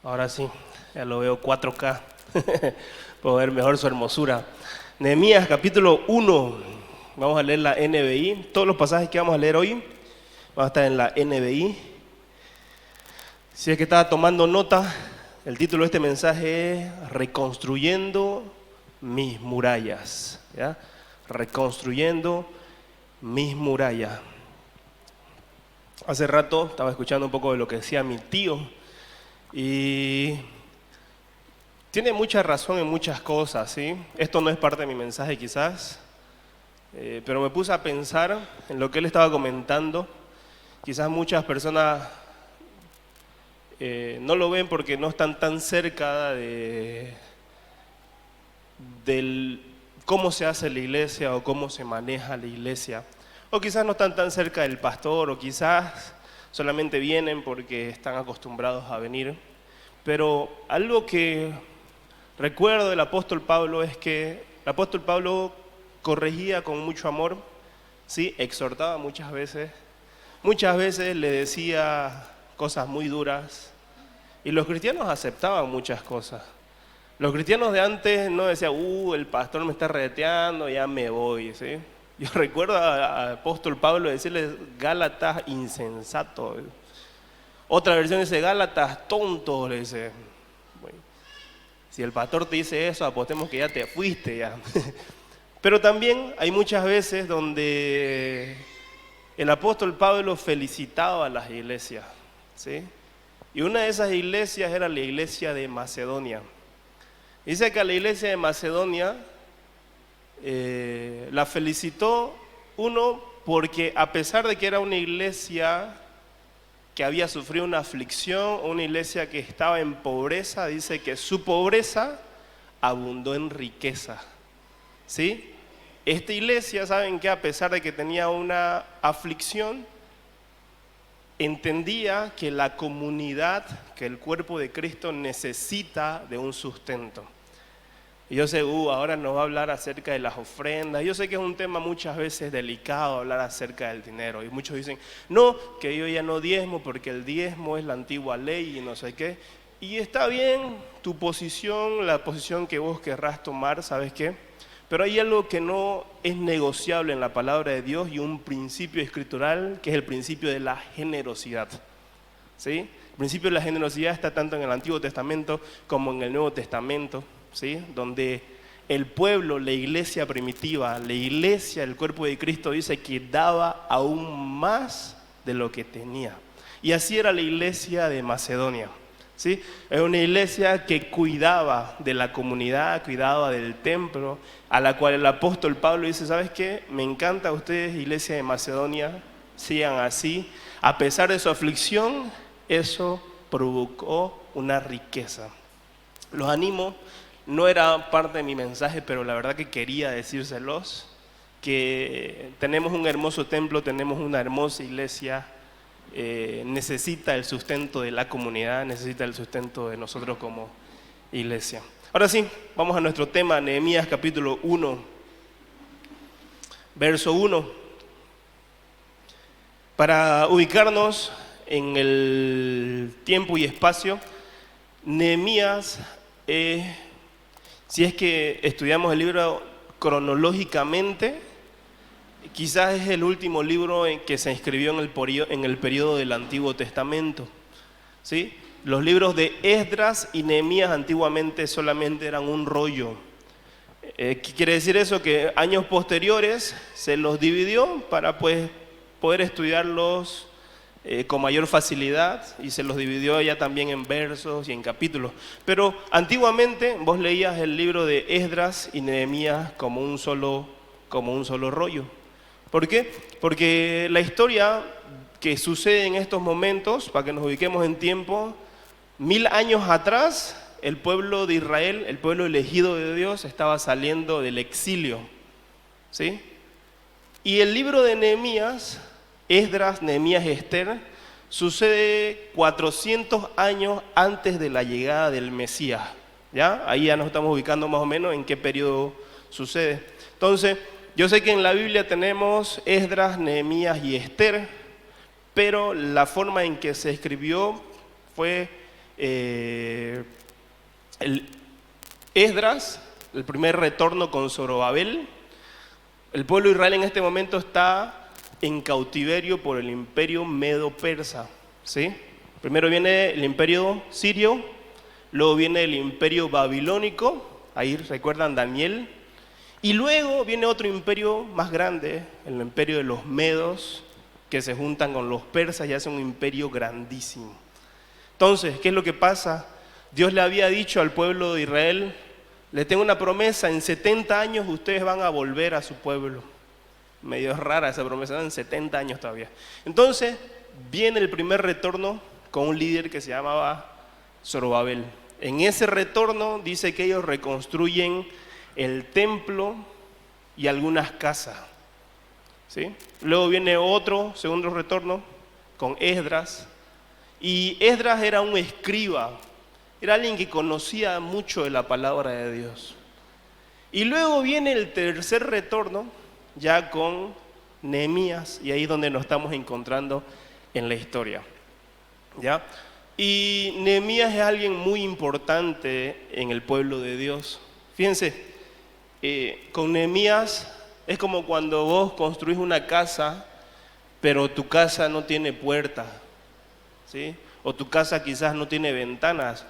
Ahora sí, ya lo veo 4K. Puedo ver mejor su hermosura. Nehemías capítulo 1. Vamos a leer la NBI. Todos los pasajes que vamos a leer hoy van a estar en la NBI. Si es que estaba tomando nota, el título de este mensaje es Reconstruyendo mis murallas. ¿Ya? Reconstruyendo mis murallas. Hace rato estaba escuchando un poco de lo que decía mi tío y tiene mucha razón en muchas cosas, ¿sí? Esto no es parte de mi mensaje quizás, pero me puse a pensar en lo que él estaba comentando. Quizás muchas personas no lo ven porque no están tan cerca del cómo se hace la iglesia o cómo se maneja la iglesia. O quizás no están tan cerca del pastor, o quizás solamente vienen porque están acostumbrados a venir. Pero algo que recuerdo del apóstol Pablo es que el apóstol Pablo corregía con mucho amor, ¿sí? Exhortaba muchas veces le decía cosas muy duras y los cristianos aceptaban muchas cosas. Los cristianos de antes no decían, el pastor me está reteando, ya me voy, ¿sí? Yo recuerdo al apóstol Pablo decirle, Gálatas insensato. Otra versión dice, Gálatas tonto, le dice. Bueno, si el pastor te dice eso, apostemos que ya te fuiste ya. Pero también hay muchas veces donde el apóstol Pablo felicitaba a las iglesias, ¿sí? Y una de esas iglesias era la iglesia de Macedonia. Dice que a la iglesia de Macedonia la felicitó porque a pesar de que era una iglesia que había sufrido una aflicción, una iglesia que estaba en pobreza, dice que su pobreza abundó en riqueza, ¿sí? Esta iglesia, ¿saben qué? A pesar de que tenía una aflicción, entendía que la comunidad, que el cuerpo de Cristo necesita de un sustento. Y yo sé, ahora nos va a hablar acerca de las ofrendas. Yo sé que es un tema muchas veces delicado hablar acerca del dinero. Y muchos dicen, no, que yo ya no diezmo porque el diezmo es la antigua ley y no sé qué. Y está bien tu posición, la posición que vos querrás tomar, ¿sabes qué? Pero hay algo que no es negociable en la palabra de Dios y un principio escritural que es el principio de la generosidad, ¿sí? El principio de la generosidad está tanto en el Antiguo Testamento como en el Nuevo Testamento, ¿sí? Donde el pueblo, la iglesia primitiva, la iglesia, el cuerpo de Cristo dice que daba aún más de lo que tenía. Y así era la iglesia de Macedonia, ¿sí? Era una iglesia que cuidaba de la comunidad, cuidaba del templo, a la cual el apóstol Pablo dice, ¿sabes qué? Me encanta a ustedes, iglesia de Macedonia, sigan así. A pesar de su aflicción, eso provocó una riqueza. Los animo. No era parte de mi mensaje, pero la verdad que quería decírselos, que tenemos un hermoso templo, tenemos una hermosa iglesia, necesita el sustento de la comunidad, necesita el sustento de nosotros como iglesia. Ahora sí, vamos a nuestro tema, Nehemías capítulo 1, verso 1. Para ubicarnos en el tiempo y espacio, Nehemías si es que estudiamos el libro cronológicamente, quizás es el último libro en que se escribió en el periodo del Antiguo Testamento, ¿sí? Los libros de Esdras y Nehemías antiguamente solamente eran un rollo. ¿Qué quiere decir eso? Que años posteriores se los dividió para poder estudiarlos con mayor facilidad y se los dividió ya también en versos y en capítulos. Pero antiguamente vos leías el libro de Esdras y Nehemías como un solo rollo. ¿Por qué? Porque la historia que sucede en estos momentos, para que nos ubiquemos en tiempo, 1000 años atrás, el pueblo de Israel, el pueblo elegido de Dios, estaba saliendo del exilio, ¿sí? Y el libro de Nehemías, Esdras, Nehemías y Esther, sucede 400 años antes de la llegada del Mesías, ¿ya? Ahí ya nos estamos ubicando más o menos en qué periodo sucede. Entonces, yo sé que en la Biblia tenemos Esdras, Nehemías y Esther, pero la forma en que se escribió fue el Esdras, el primer retorno con Zorobabel. El pueblo de Israel en este momento está en cautiverio por el imperio medo-persa, ¿sí? Primero viene el imperio sirio, luego viene el imperio babilónico, ahí recuerdan Daniel, y luego viene otro imperio más grande, el imperio de los medos, que se juntan con los persas y hacen un imperio grandísimo. Entonces, ¿qué es lo que pasa? Dios le había dicho al pueblo de Israel: le tengo una promesa, en 70 años ustedes van a volver a su pueblo. Medio rara esa promesa, en 70 años todavía. Entonces, viene el primer retorno con un líder que se llamaba Zorobabel. En ese retorno dice que ellos reconstruyen el templo y algunas casas, ¿sí? Luego viene otro segundo retorno con Esdras, y Esdras era un escriba, era alguien que conocía mucho de la palabra de Dios. Y luego viene el tercer retorno ya con Nehemías, y ahí es donde nos estamos encontrando en la historia, ¿ya? Y Nehemías es alguien muy importante en el pueblo de Dios. Fíjense, con Nehemías es como cuando vos construís una casa, pero tu casa no tiene puerta, ¿sí? O tu casa quizás no tiene ventanas.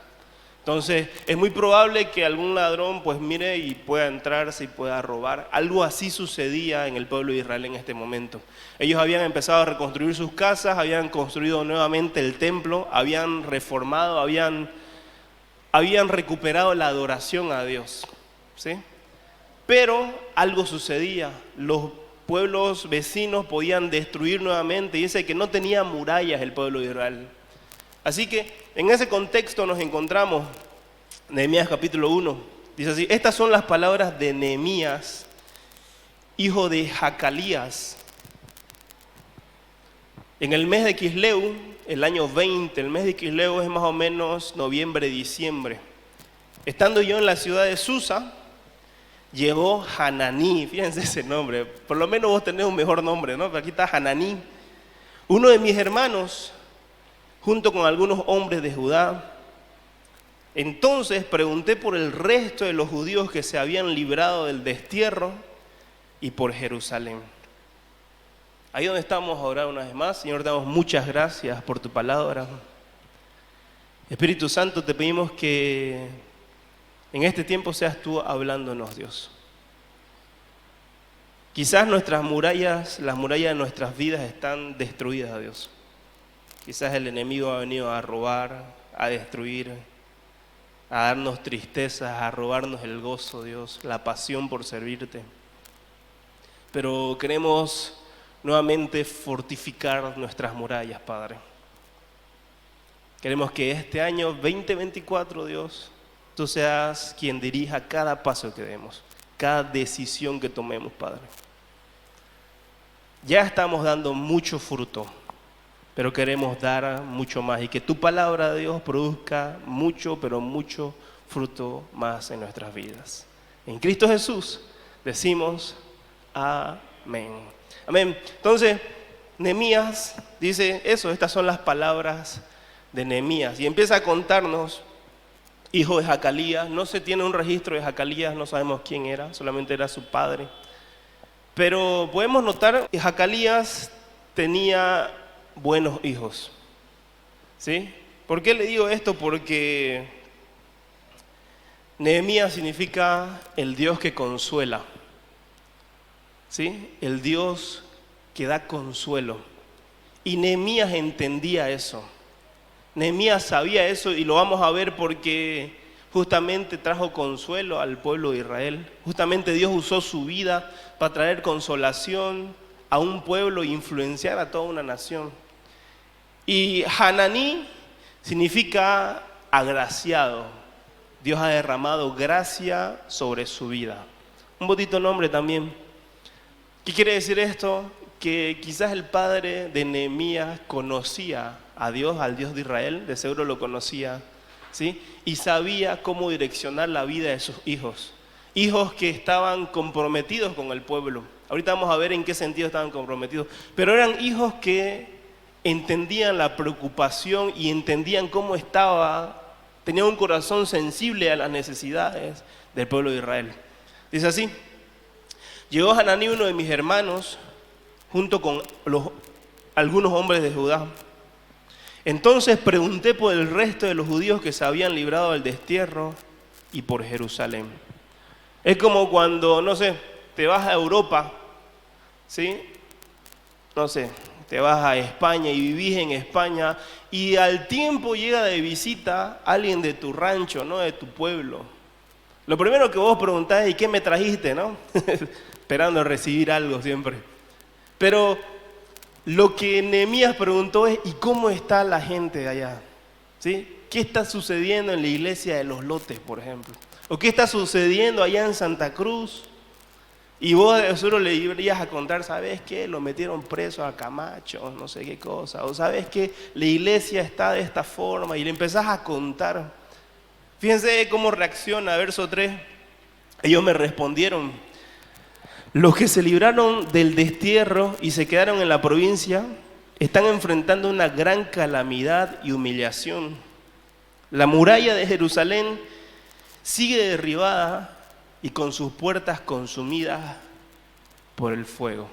Entonces es muy probable que algún ladrón pues mire y pueda entrarse y pueda robar. Algo así sucedía en el pueblo de Israel en este momento. Ellos habían empezado a reconstruir sus casas, habían construido nuevamente el templo, habían reformado, habían recuperado la adoración a Dios, ¿sí? Pero algo sucedía, los pueblos vecinos podían destruir nuevamente, y dice que no tenía murallas el pueblo de Israel. Así que en ese contexto nos encontramos. Nehemías capítulo 1, dice así: estas son las palabras de Nehemías, hijo de Jacalías. En el mes de Quisleu, el año 20, el mes de Quisleu es más o menos noviembre, diciembre. Estando yo en la ciudad de Susa, llegó Hananí, fíjense ese nombre, por lo menos vos tenés un mejor nombre, ¿no? Pero aquí está Hananí, uno de mis hermanos, junto con algunos hombres de Judá. Entonces pregunté por el resto de los judíos que se habían librado del destierro y por Jerusalén. Ahí donde estamos a orar una vez más. Señor, te damos muchas gracias por tu palabra. Espíritu Santo, te pedimos que en este tiempo seas tú hablándonos, Dios. Quizás nuestras murallas, las murallas de nuestras vidas están destruidas, Dios. Quizás el enemigo ha venido a robar, a destruir, a darnos tristezas, a robarnos el gozo, Dios, la pasión por servirte. Pero queremos nuevamente fortificar nuestras murallas, Padre. Queremos que este año 2024, Dios, tú seas quien dirija cada paso que demos, cada decisión que tomemos, Padre. Ya estamos dando mucho fruto, pero queremos dar mucho más, y que tu palabra, Dios, produzca mucho, pero mucho fruto más en nuestras vidas. En Cristo Jesús decimos amén. Amén. Entonces, Nehemías dice eso, estas son las palabras de Nehemías, y empieza a contarnos, hijo de Jacalías. No se tiene un registro de Jacalías, no sabemos quién era, solamente era su padre. Pero podemos notar que Jacalías tenía buenos hijos, ¿sí? ¿Por qué le digo esto? Porque Nehemías significa el Dios que consuela, ¿sí? El Dios que da consuelo. Y Nehemías entendía eso. Nehemías sabía eso, y lo vamos a ver porque justamente trajo consuelo al pueblo de Israel. Justamente Dios usó su vida para traer consolación a un pueblo e influenciar a toda una nación. Y Hananí significa agraciado. Dios ha derramado gracia sobre su vida. Un bonito nombre también. ¿Qué quiere decir esto? Que quizás el padre de Nehemías conocía a Dios, al Dios de Israel, de seguro lo conocía, ¿sí? Y sabía cómo direccionar la vida de sus hijos. Hijos que estaban comprometidos con el pueblo. Ahorita vamos a ver en qué sentido estaban comprometidos. Pero eran hijos que entendían la preocupación y entendían cómo estaba, tenían un corazón sensible a las necesidades del pueblo de Israel. Dice así: llegó Hananí, uno de mis hermanos, junto con algunos hombres de Judá. Entonces pregunté por el resto de los judíos que se habían librado del destierro y por Jerusalén. Es como cuando, no sé, te vas a Europa, ¿sí? No sé, te vas a España y vivís en España y al tiempo llega de visita alguien de tu rancho, ¿no? De tu pueblo. Lo primero que vos preguntás es: ¿y qué me trajiste, no? Esperando recibir algo siempre. Pero lo que Nehemías preguntó es: ¿y cómo está la gente de allá? ¿Sí? ¿Qué está sucediendo en la iglesia de Los Lotes, por ejemplo? ¿O qué está sucediendo allá en Santa Cruz? Y vos solo le irías a contar: ¿sabes qué? Lo metieron preso a Camacho, no sé qué cosa. O ¿sabes qué? La iglesia está de esta forma. Y le empezás a contar. Fíjense cómo reacciona, verso 3. Ellos me respondieron: los que se libraron del destierro y se quedaron en la provincia están enfrentando una gran calamidad y humillación. La muralla de Jerusalén sigue derribada y con sus puertas consumidas por el fuego.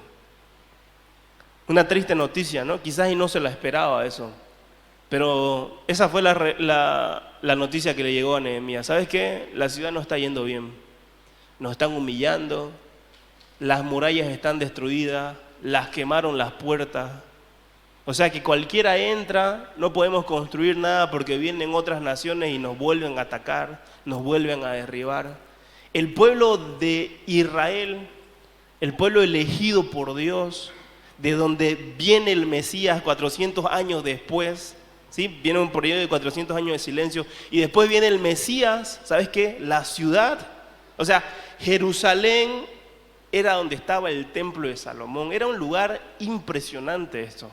Una triste noticia, ¿no? Quizás y no se la esperaba eso. Pero esa fue la noticia que le llegó a Nehemías. ¿Sabes qué? La ciudad no está yendo bien. Nos están humillando. Las murallas están destruidas, las quemaron las puertas. O sea que cualquiera entra, no podemos construir nada porque vienen otras naciones y nos vuelven a atacar, nos vuelven a derribar. El pueblo de Israel, el pueblo elegido por Dios, de donde viene el Mesías 400 años después, ¿sí? Viene un periodo de 400 años de silencio y después viene el Mesías. ¿Sabes qué? La ciudad, o sea, Jerusalén era donde estaba el templo de Salomón. Era un lugar impresionante esto.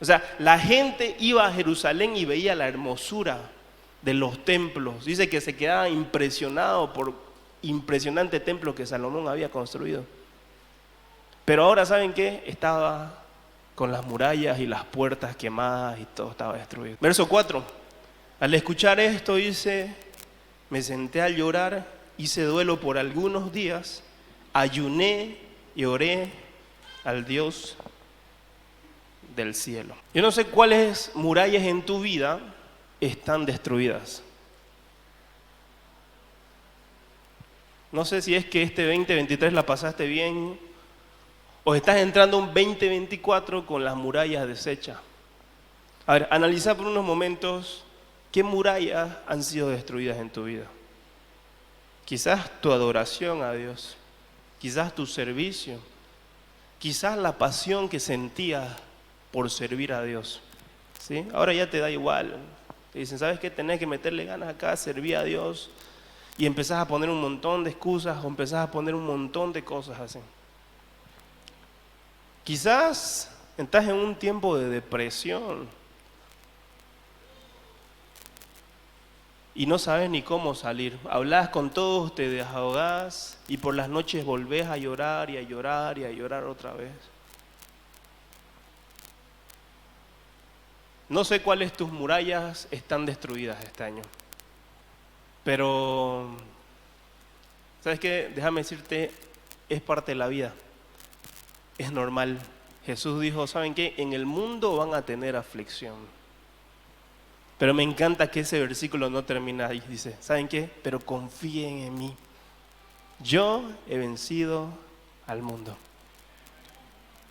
O sea, la gente iba a Jerusalén y veía la hermosura de los templos. Dice que se quedaba impresionado por impresionante templo que Salomón había construido. Pero ahora, ¿saben qué? Estaba con las murallas y las puertas quemadas y todo estaba destruido. Verso 4. Al escuchar esto, dice: me senté a llorar, hice duelo por algunos días, ayuné y oré al Dios del cielo. Yo no sé cuáles murallas en tu vida están destruidas. No sé si es que este 2023 la pasaste bien o estás entrando un 2024 con las murallas deshechas. A ver, analiza por unos momentos qué murallas han sido destruidas en tu vida. Quizás tu adoración a Dios, quizás tu servicio, quizás la pasión que sentías por servir a Dios, ¿sí? Ahora ya te da igual. Te dicen: ¿sabes qué? Tenés que meterle ganas acá, servir a Dios. Y empezás a poner un montón de excusas o empezás a poner un montón de cosas así. Quizás estás en un tiempo de depresión y no sabes ni cómo salir. Hablas con todos, te desahogás y por las noches volvés a llorar y a llorar y a llorar otra vez. No sé cuáles tus murallas están destruidas este año, pero ¿sabes qué? Déjame decirte, es parte de la vida, es normal. Jesús dijo: ¿saben qué? En el mundo van a tener aflicción. Pero me encanta que ese versículo no termina ahí. Dice: ¿saben qué? Pero confíen en mí. Yo he vencido al mundo.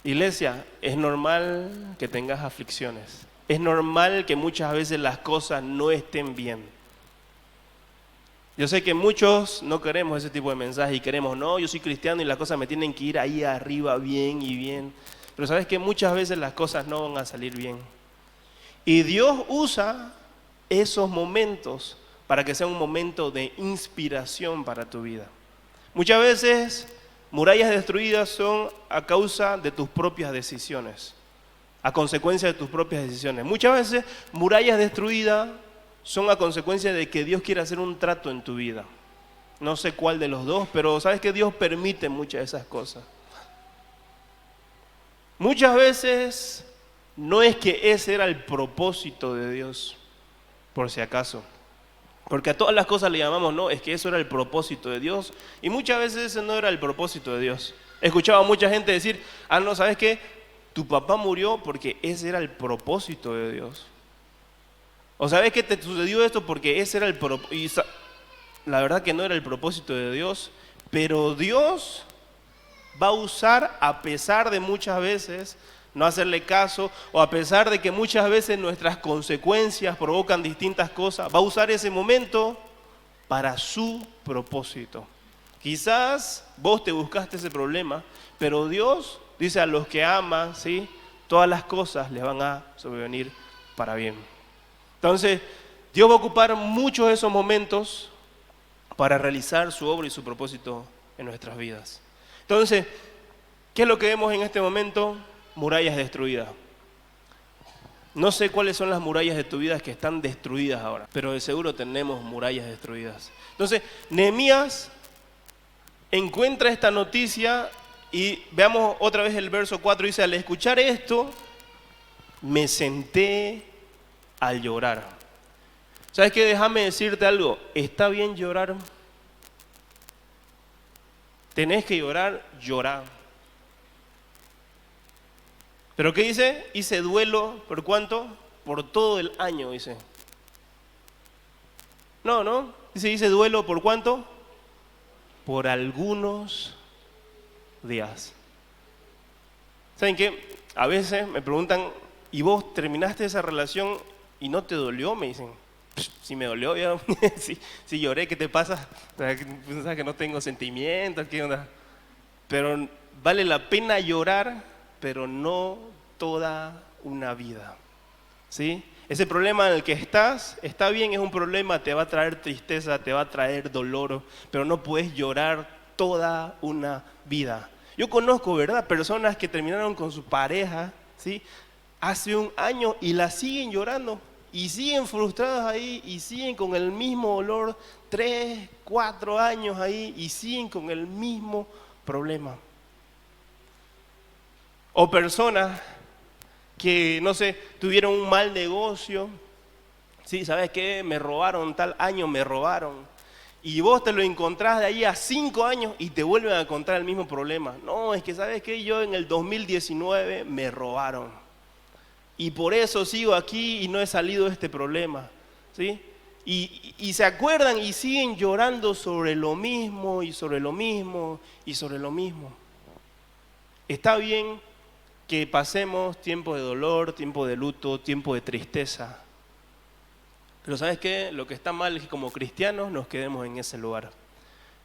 Iglesia, es normal que tengas aflicciones. Es normal que muchas veces las cosas no estén bien. Yo sé que muchos no queremos ese tipo de mensaje y queremos: no, yo soy cristiano y las cosas me tienen que ir ahí arriba bien y bien. Pero sabes que muchas veces las cosas no van a salir bien. Y Dios usa esos momentos para que sea un momento de inspiración para tu vida. Muchas veces murallas destruidas son a causa de tus propias decisiones, a consecuencia de tus propias decisiones. Muchas veces murallas destruidas son a consecuencia de que Dios quiere hacer un trato en tu vida. No sé cuál de los dos, pero sabes que Dios permite muchas de esas cosas. Muchas veces no es que ese era el propósito de Dios, por si acaso. Porque a todas las cosas le llamamos, no, es que eso era el propósito de Dios. Y muchas veces ese no era el propósito de Dios. He escuchado a mucha gente decir, no, ¿sabes qué? Tu papá murió porque ese era el propósito de Dios. O ¿sabes qué? Te sucedió esto porque ese era el propósito. La verdad que no era el propósito de Dios, pero Dios va a usar, a pesar de muchas veces no hacerle caso, o a pesar de que muchas veces nuestras consecuencias provocan distintas cosas, va a usar ese momento para su propósito. Quizás vos te buscaste ese problema, pero Dios dice a los que aman, ¿sí? Todas las cosas les van a sobrevenir para bien. Entonces, Dios va a ocupar muchos de esos momentos para realizar su obra y su propósito en nuestras vidas. Entonces, ¿qué es lo que vemos en este momento? Murallas destruidas. No sé cuáles son las murallas de tu vida que están destruidas ahora, pero de seguro tenemos murallas destruidas. Entonces, Nehemías encuentra esta noticia y veamos otra vez el verso 4, dice, al escuchar esto, me senté a llorar. ¿Sabes qué? Déjame decirte algo, ¿está bien llorar? ¿Tenés que llorar? Llorá. ¿Pero qué dice? Hice duelo, ¿por cuánto? Por todo el año, dice. No, hice duelo, ¿por cuánto? Por algunos días. ¿Saben qué? A veces me preguntan, ¿y vos terminaste esa relación y no te dolió? Me dicen, si me dolió, ya, si lloré, ¿qué te pasa? ¿Piensas que no tengo sentimientos? ¿Qué onda? Pero vale la pena llorar, pero no toda una vida, ¿sí? Ese problema en el que estás, está bien, es un problema, te va a traer tristeza, te va a traer dolor, pero no puedes llorar toda una vida. Yo conozco, ¿verdad?, personas que terminaron con su pareja, ¿sí?, hace un año y la siguen llorando y siguen frustradas ahí y siguen con el mismo dolor 3, 4 años ahí y siguen con el mismo problema. O personas que, no sé, tuvieron un mal negocio, sí, ¿sabes qué? Me robaron, tal año me robaron. Y vos te lo encontrás de ahí a 5 años y te vuelven a encontrar el mismo problema. No, es que ¿sabes qué? Yo en el 2019 me robaron. Y por eso sigo aquí y no he salido de este problema, ¿sí? Y se acuerdan y siguen llorando sobre lo mismo y sobre lo mismo y sobre lo mismo. Está bien que pasemos tiempo de dolor, tiempo de luto, tiempo de tristeza. Pero ¿sabes qué? Lo que está mal es que como cristianos nos quedemos en ese lugar.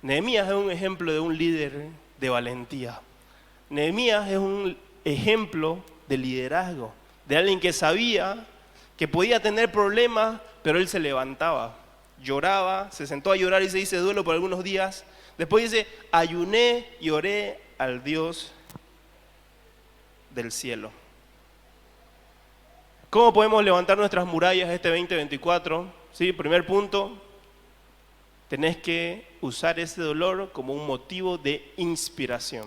Nehemías es un ejemplo de un líder de valentía. Nehemías es un ejemplo de liderazgo, de alguien que sabía que podía tener problemas, pero él se levantaba, lloraba, se sentó a llorar y se hizo duelo por algunos días. Después dice, ayuné y oré al Dios del cielo. ¿Cómo podemos levantar nuestras murallas este 2024? ¿Sí? Primer punto, tenés que usar ese dolor como un motivo de inspiración.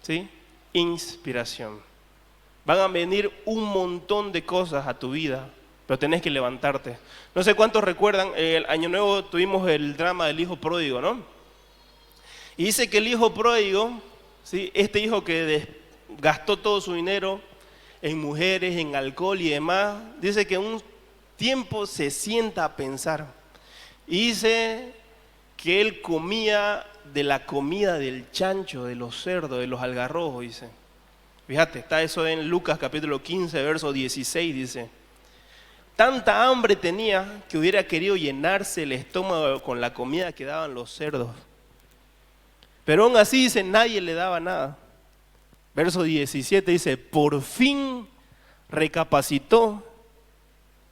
¿Sí? Inspiración. Van a venir un montón de cosas a tu vida, pero tenés que levantarte. No sé cuántos recuerdan, el año nuevo tuvimos el drama del hijo pródigo, ¿no? Y dice que el hijo pródigo, ¿sí?, este hijo que gastó todo su dinero en mujeres, en alcohol y demás, dice que un tiempo se sienta a pensar. Y dice que él comía de la comida del chancho, de los cerdos, de los algarrobos, dice. Fíjate, está eso en Lucas capítulo 15, verso 16, dice. Tanta hambre tenía que hubiera querido llenarse el estómago con la comida que daban los cerdos. Pero aún así, dice, nadie le daba nada. Verso 17 dice, por fin recapacitó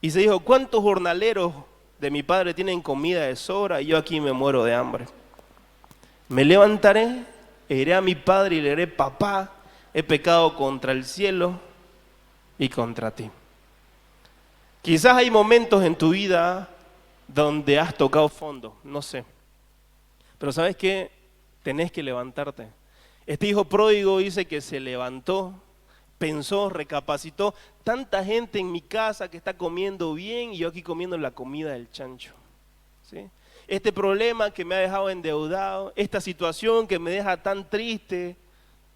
y se dijo, ¿cuántos jornaleros de mi padre tienen comida de sobra y yo aquí me muero de hambre? Me levantaré, iré a mi padre y le diré, papá, he pecado contra el cielo y contra ti. Quizás hay momentos en tu vida donde has tocado fondo, no sé. Pero ¿sabes qué? Tenés que levantarte. Este hijo pródigo dice que se levantó pensó, recapacitó, tanta gente en mi casa que está comiendo bien y yo aquí comiendo la comida del chancho, ¿sí? Este problema que me ha dejado endeudado, esta situación que me deja tan triste,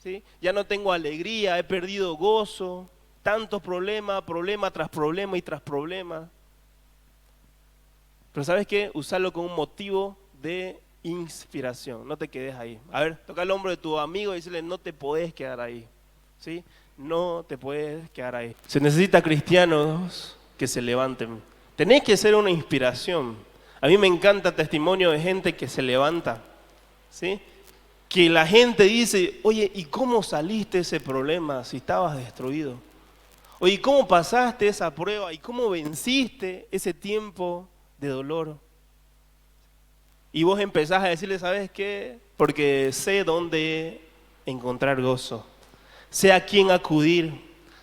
¿sí? Ya no tengo alegría, he perdido gozo, tantos problemas, problema tras problema y tras problema. Pero ¿sabes qué? Usarlo como un motivo de inspiración, no te quedes ahí. A ver, toca el hombro de tu amigo y decirle, no te podés quedar ahí, ¿sí? No te puedes quedar ahí. Se necesita cristianos que se levanten. Tenés que ser una inspiración. A mí me encanta testimonio de gente que se levanta, ¿sí? Que la gente dice, oye, ¿y cómo saliste de ese problema si estabas destruido? Oye, ¿cómo pasaste esa prueba? ¿Y cómo venciste ese tiempo de dolor? Y vos empezás a decirle, ¿sabes qué? Porque sé dónde encontrar gozo, sé a quién acudir,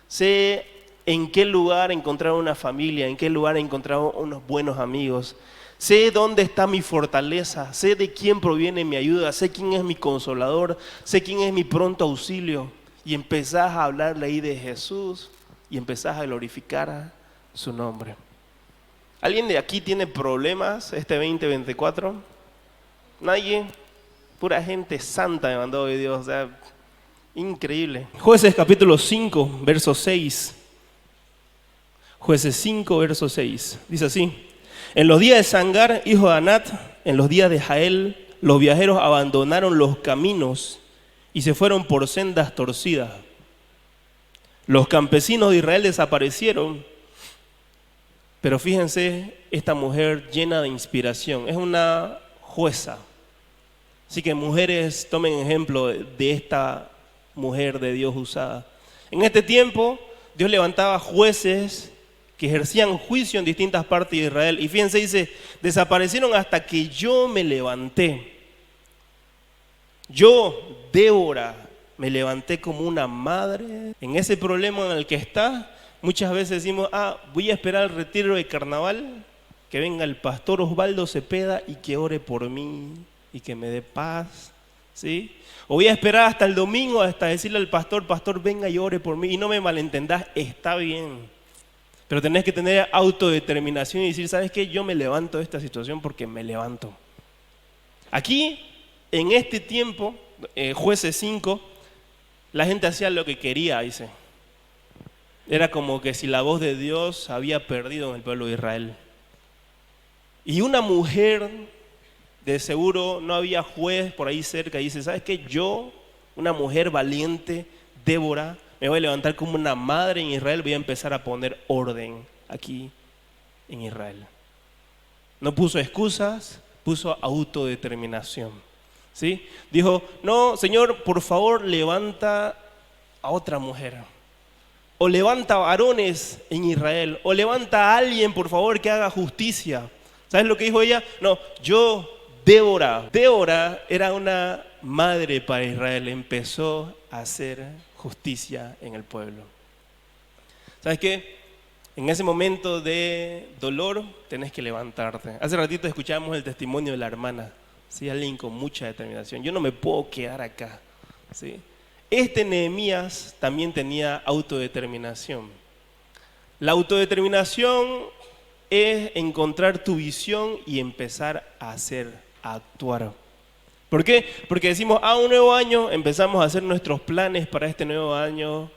sé en qué lugar encontrar una familia, en qué lugar encontrar unos buenos amigos. Sé dónde está mi fortaleza, sé de quién proviene mi ayuda, sé quién es mi consolador, sé quién es mi pronto auxilio. Y empezás a hablarle ahí de Jesús y empezás a glorificar su nombre. ¿Alguien de aquí tiene problemas este 2024? Nadie. Pura gente santa me mandó hoy Dios, o sea, increíble. Jueces capítulo 5, verso 6. Jueces 5, verso 6. Dice así. En los días de Sangar, hijo de Anat, en los días de Jael, los viajeros abandonaron los caminos y se fueron por sendas torcidas. Los campesinos de Israel desaparecieron, pero fíjense, esta mujer llena de inspiración, es una jueza. Así que mujeres, tomen ejemplo de esta mujer de Dios usada. En este tiempo, Dios levantaba jueces que ejercían juicio en distintas partes de Israel. Y fíjense, dice, desaparecieron hasta que yo me levanté. Yo, Débora, me levanté como una madre. En ese problema en el que está, muchas veces decimos, voy a esperar el retiro de carnaval, que venga el pastor Osvaldo Cepeda y que ore por mí y que me dé paz, ¿sí? O voy a esperar hasta el domingo hasta decirle al pastor, pastor, venga y ore por mí. Y no me malentendás, está bien. Pero tenés que tener autodeterminación y decir, ¿sabes qué? Yo me levanto de esta situación porque me levanto. Aquí, en este tiempo, Jueces 5, la gente hacía lo que quería, dice. Era como que si la voz de Dios había perdido en el pueblo de Israel. Y una mujer, de seguro no había juez por ahí cerca, y dice, ¿sabes qué? Yo, una mujer valiente, Débora, me voy a levantar como una madre en Israel, voy a empezar a poner orden aquí en Israel. No puso excusas, puso autodeterminación, ¿sí? Dijo, no, Señor, por favor, levanta a otra mujer. O levanta varones en Israel. O levanta a alguien, por favor, que haga justicia. ¿Sabes lo que dijo ella? No, yo, Débora. Débora era una madre para Israel. Empezó a hacer justicia en el pueblo. ¿Sabes qué? En ese momento de dolor tenés que levantarte. Hace ratito escuchábamos el testimonio de la hermana, ¿sí? Alguien con mucha determinación. Yo no me puedo quedar acá, ¿sí? Este Nehemías también tenía autodeterminación. La autodeterminación es encontrar tu visión y empezar a hacer, a actuar. ¿Por qué? Porque decimos, un nuevo año, empezamos a hacer nuestros planes para este nuevo año,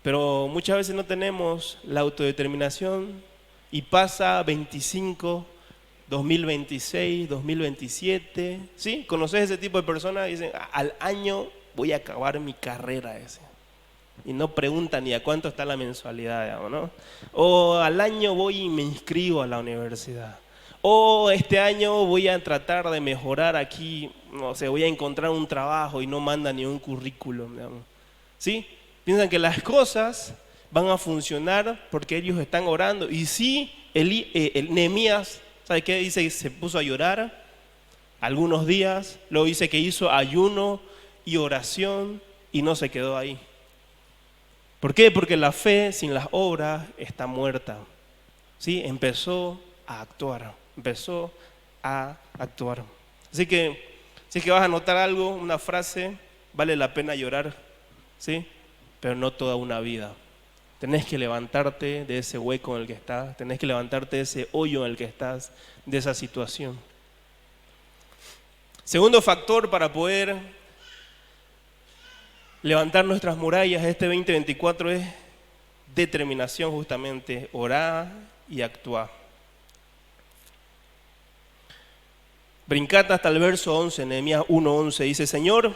pero muchas veces no tenemos la autodeterminación y pasa 25, 2026, 2027, ¿sí? ¿Conoces ese tipo de personas? Dicen, al año voy a acabar mi carrera ese. Y no preguntan ni a cuánto está la mensualidad, digamos, ¿no? O al año voy y me inscribo a la universidad. O este año voy a tratar de mejorar aquí, no sé, voy a encontrar un trabajo y no manda ni un currículum, digamos. ¿Sí? Piensan que las cosas van a funcionar porque ellos están orando. Y sí, el Nehemías, ¿sabe qué? Dice que se puso a llorar algunos días, luego dice que hizo ayuno y oración y no se quedó ahí. ¿Por qué? Porque la fe sin las obras está muerta. ¿Sí? Empezó a actuar. Así que si es que vas a anotar algo, una frase, vale la pena llorar, ¿sí? pero no toda una vida. Tenés que levantarte de ese hueco en el que estás, tenés que levantarte de ese hoyo en el que estás, de esa situación. Segundo factor para poder levantar nuestras murallas este 2024 es determinación, justamente, orar y actuar. Brincate hasta el verso 11, Nehemías 1:11, dice: Señor,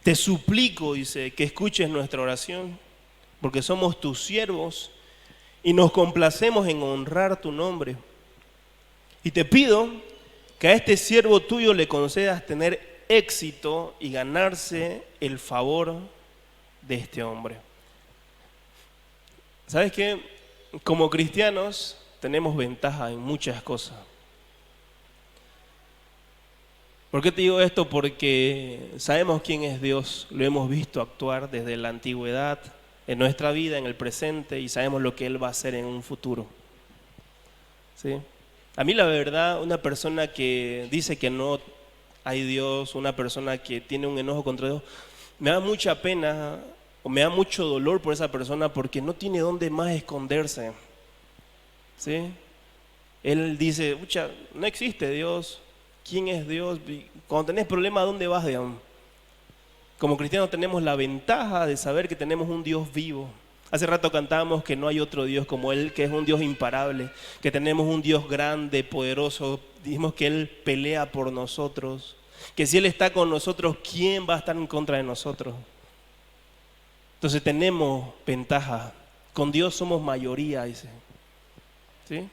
te suplico, dice, que escuches nuestra oración, porque somos tus siervos y nos complacemos en honrar tu nombre. Y te pido que a este siervo tuyo le concedas tener éxito y ganarse el favor de este hombre. ¿Sabes qué? Como cristianos tenemos ventaja en muchas cosas. ¿Por qué te digo esto? Porque sabemos quién es Dios, lo hemos visto actuar desde la antigüedad, en nuestra vida, en el presente, y sabemos lo que Él va a hacer en un futuro. ¿Sí? A mí la verdad, una persona que dice que no hay Dios, una persona que tiene un enojo contra Dios, me da mucha pena o me da mucho dolor por esa persona porque no tiene dónde más esconderse. ¿Sí? Él dice, pucha, no existe Dios. ¿Quién es Dios? Cuando tenés problemas, ¿a dónde vas, Dios? Como cristianos tenemos la ventaja de saber que tenemos un Dios vivo. Hace rato cantábamos que no hay otro Dios como Él, que es un Dios imparable, que tenemos un Dios grande, poderoso. Dijimos que Él pelea por nosotros, que si Él está con nosotros, ¿quién va a estar en contra de nosotros? Entonces tenemos ventaja. Con Dios somos mayoría, dice. ¿Sí?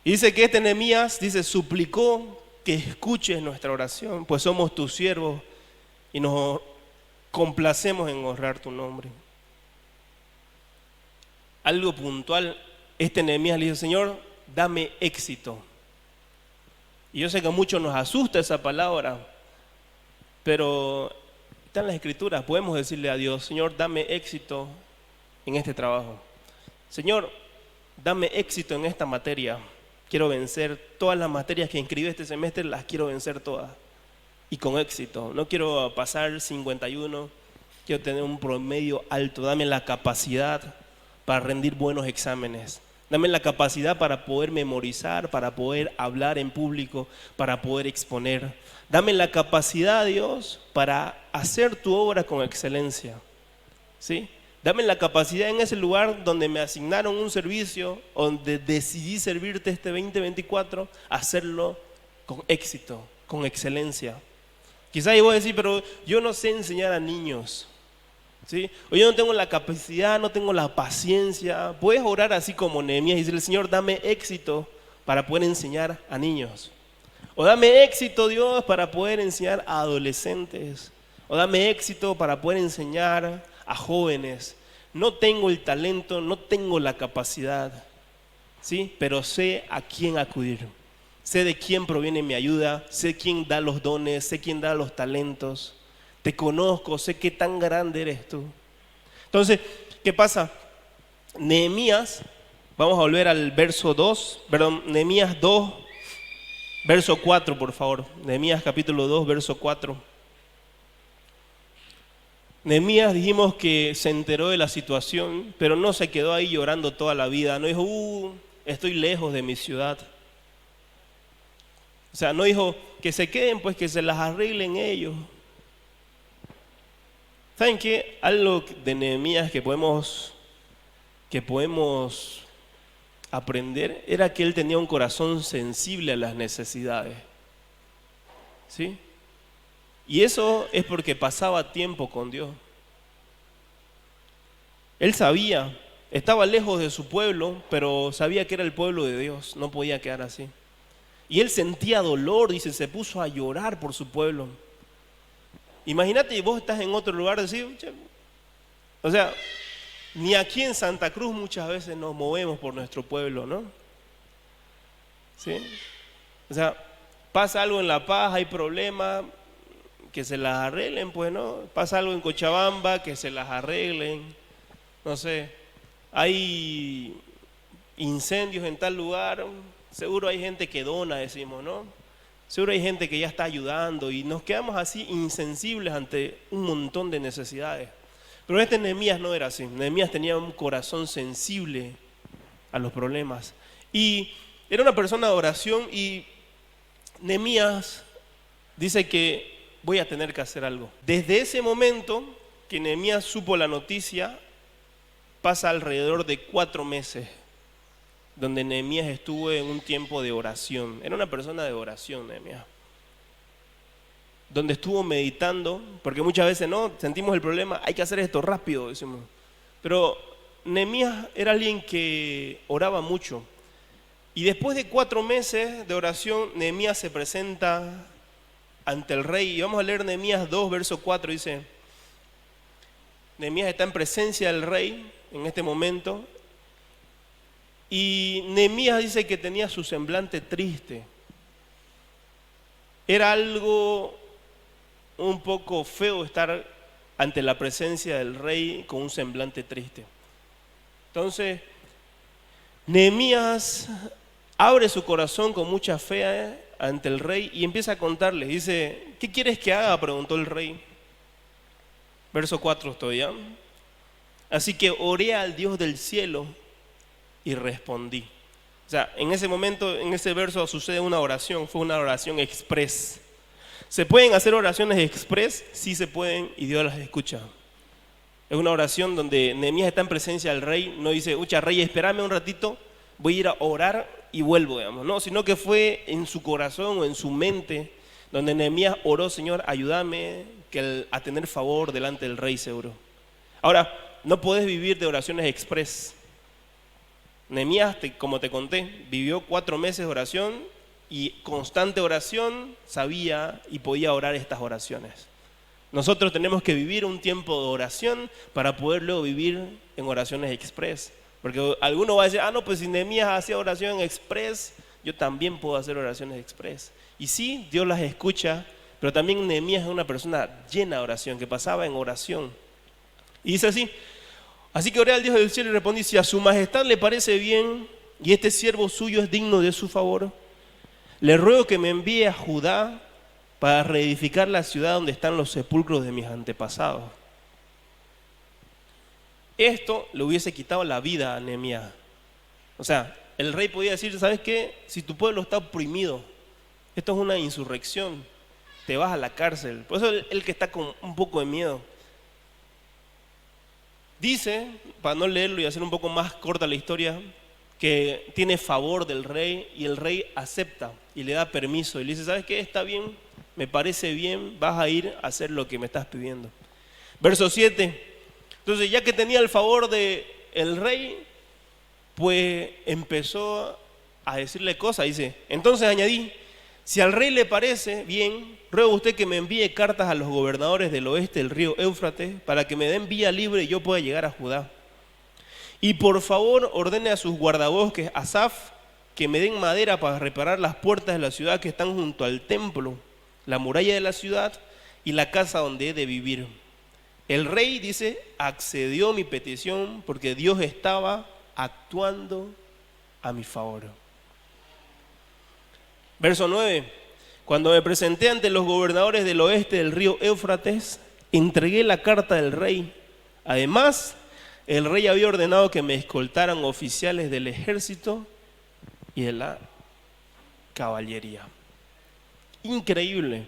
Y dice que Nehemías, dice, suplicó que escuches nuestra oración, pues somos tus siervos y nos complacemos en honrar tu nombre. Algo puntual, Nehemías le dice, Señor, dame éxito. Y yo sé que a muchos nos asusta esa palabra, pero está en las Escrituras, podemos decirle a Dios, Señor, dame éxito en este trabajo. Señor, dame éxito en esta materia. Quiero vencer todas las materias que inscribí este semestre, las quiero vencer todas. Y con éxito. No quiero pasar 51, quiero tener un promedio alto. Dame la capacidad para rendir buenos exámenes. Dame la capacidad para poder memorizar, para poder hablar en público, para poder exponer. Dame la capacidad, Dios, para hacer tu obra con excelencia. ¿Sí? Dame la capacidad en ese lugar donde me asignaron un servicio, donde decidí servirte este 2024, hacerlo con éxito, con excelencia. Quizás yo voy a decir, pero yo no sé enseñar a niños, ¿sí? O yo no tengo la capacidad, no tengo la paciencia. Puedes orar así como Nehemías y decirle, Señor, dame éxito para poder enseñar a niños. O dame éxito, Dios, para poder enseñar a adolescentes. O dame éxito para poder enseñar a jóvenes. No tengo el talento, no tengo la capacidad, ¿sí? Pero sé a quién acudir. Sé de quién proviene mi ayuda, sé quién da los dones, sé quién da los talentos. Te conozco, sé qué tan grande eres tú. Entonces, ¿qué pasa? Nehemías, vamos a volver al verso 2, perdón, Nehemías 2, verso 4, por favor. Nehemías capítulo 2, verso 4. Nehemías dijimos que se enteró de la situación, pero no se quedó ahí llorando toda la vida. No dijo, estoy lejos de mi ciudad. O sea, no dijo que se queden, pues que se las arreglen ellos. ¿Saben qué? Algo de Nehemías que podemos aprender era que él tenía un corazón sensible a las necesidades. ¿Sí? Y eso es porque pasaba tiempo con Dios. Él sabía, estaba lejos de su pueblo, pero sabía que era el pueblo de Dios, no podía quedar así. Y él sentía dolor, dice, se puso a llorar por su pueblo. Imagínate, vos estás en otro lugar, decís, o sea, ni aquí en Santa Cruz muchas veces nos movemos por nuestro pueblo, ¿no? ¿Sí? O sea, pasa algo en La Paz, hay problemas, que se las arreglen, pues, ¿no? Pasa algo en Cochabamba, que se las arreglen. No sé, hay incendios en tal lugar, seguro hay gente que dona, decimos, ¿no? Seguro hay gente que ya está ayudando y nos quedamos así insensibles ante un montón de necesidades. Pero Nehemías no era así. Nehemías tenía un corazón sensible a los problemas. Y era una persona de oración y Nehemías dice que voy a tener que hacer algo. Desde ese momento que Nehemías supo la noticia, pasa alrededor de 4 meses donde Nehemías estuvo en un tiempo de oración. Era una persona de oración, Nehemías. Donde estuvo meditando, porque muchas veces no, sentimos el problema, hay que hacer esto rápido, decimos. Pero Nehemías era alguien que oraba mucho. Y después de 4 meses de oración, Nehemías se presenta ante el rey. Y vamos a leer Nehemías 2, verso 4, dice: Nehemías está en presencia del rey en este momento. Y Nehemías dice que tenía su semblante triste. Era algo un poco feo estar ante la presencia del rey con un semblante triste. Entonces, Nehemías abre su corazón con mucha fe ante el rey y empieza a contarle. Dice: ¿qué quieres que haga?, preguntó el rey. Verso 4 estoy ya. Así que oré al Dios del cielo y respondí. O sea, en ese momento, en ese verso sucede una oración, fue una oración express. ¿Se pueden hacer oraciones express? Sí se pueden, y Dios las escucha. Es una oración donde Nehemías está en presencia del rey, no dice: ucha, rey, espérame un ratito, voy a ir a orar y vuelvo, digamos. No, sino que fue en su corazón o en su mente donde Nehemías oró: Señor, ayúdame a tener favor delante del rey, seguro. Ahora, no podés vivir de oraciones express. Nehemías, como te conté, vivió 4 meses de oración y constante oración, sabía y podía orar estas oraciones. Nosotros tenemos que vivir un tiempo de oración para poder luego vivir en oraciones express. Porque alguno va a decir: ah, no, pues si Nehemías hacía oración express, yo también puedo hacer oraciones express. Y sí, Dios las escucha, pero también Nehemías es una persona llena de oración, que pasaba en oración. Y dice así: así que oré al Dios del cielo y respondí: si a su majestad le parece bien y este siervo suyo es digno de su favor, le ruego que me envíe a Judá para reedificar la ciudad donde están los sepulcros de mis antepasados. Esto le hubiese quitado la vida a Nehemías. O sea, el rey podía decir: ¿sabes qué? Si tu pueblo está oprimido, esto es una insurrección, te vas a la cárcel. Por eso el que está con un poco de miedo. Dice, para no leerlo y hacer un poco más corta la historia, que tiene favor del rey y el rey acepta y le da permiso y le dice: ¿sabes qué? Está bien, me parece bien, vas a ir a hacer lo que me estás pidiendo. Verso 7. Entonces, ya que tenía el favor del rey, pues empezó a decirle cosas. Dice: entonces añadí: si al rey le parece bien, ruego a usted que me envíe cartas a los gobernadores del oeste del río Éufrates para que me den vía libre y yo pueda llegar a Judá. Y por favor ordene a sus guardabosques, Asaf, que me den madera para reparar las puertas de la ciudad que están junto al templo, la muralla de la ciudad y la casa donde he de vivir. El rey, dice, accedió a mi petición porque Dios estaba actuando a mi favor. Verso 9. Cuando me presenté ante los gobernadores del oeste del río Éufrates, entregué la carta del rey. Además, el rey había ordenado que me escoltaran oficiales del ejército y de la caballería. Increíble.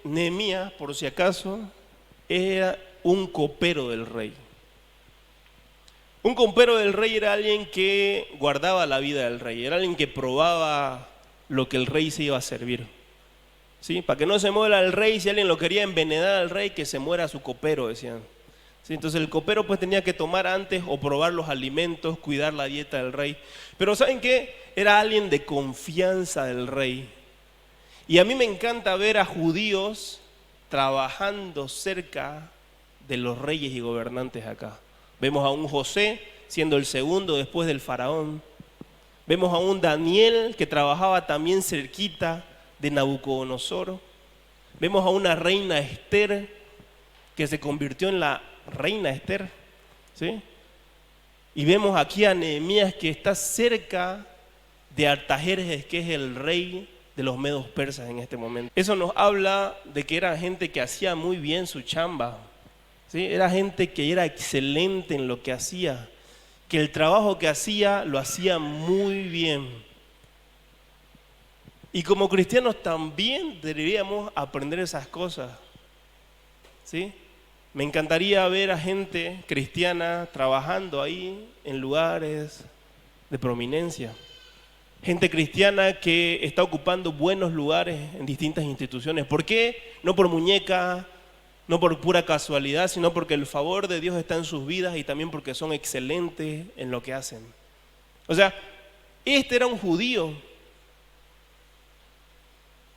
Nehemías, por si acaso, era un copero del rey. Un copero del rey era alguien que guardaba la vida del rey, era alguien que probaba lo que el rey se iba a servir. ¿Sí? Para que no se muera el rey, si alguien lo quería envenenar al rey, que se muera su copero, decían. ¿Sí? Entonces el copero pues tenía que tomar antes o probar los alimentos, cuidar la dieta del rey. Pero ¿saben qué? Era alguien de confianza del rey. Y a mí me encanta ver a judíos trabajando cerca de los reyes y gobernantes acá. Vemos a un José siendo el segundo después del faraón. Vemos a un Daniel que trabajaba también cerquita de Nabucodonosor. Vemos a una reina Esther que se convirtió en la reina Esther, ¿sí? Y vemos aquí a Nehemías que está cerca de Artajerjes, que es el rey de los medos persas en este momento. Eso nos habla de que era gente que hacía muy bien su chamba, ¿sí? Era gente que era excelente en lo que hacía, que el trabajo que hacía lo hacía muy bien. Y como cristianos también deberíamos aprender esas cosas, ¿sí? Me encantaría ver a gente cristiana trabajando ahí en lugares de prominencia. Gente cristiana que está ocupando buenos lugares en distintas instituciones. ¿Por qué? No por muñeca, no por pura casualidad, sino porque el favor de Dios está en sus vidas y también porque son excelentes en lo que hacen. O sea, este era un judío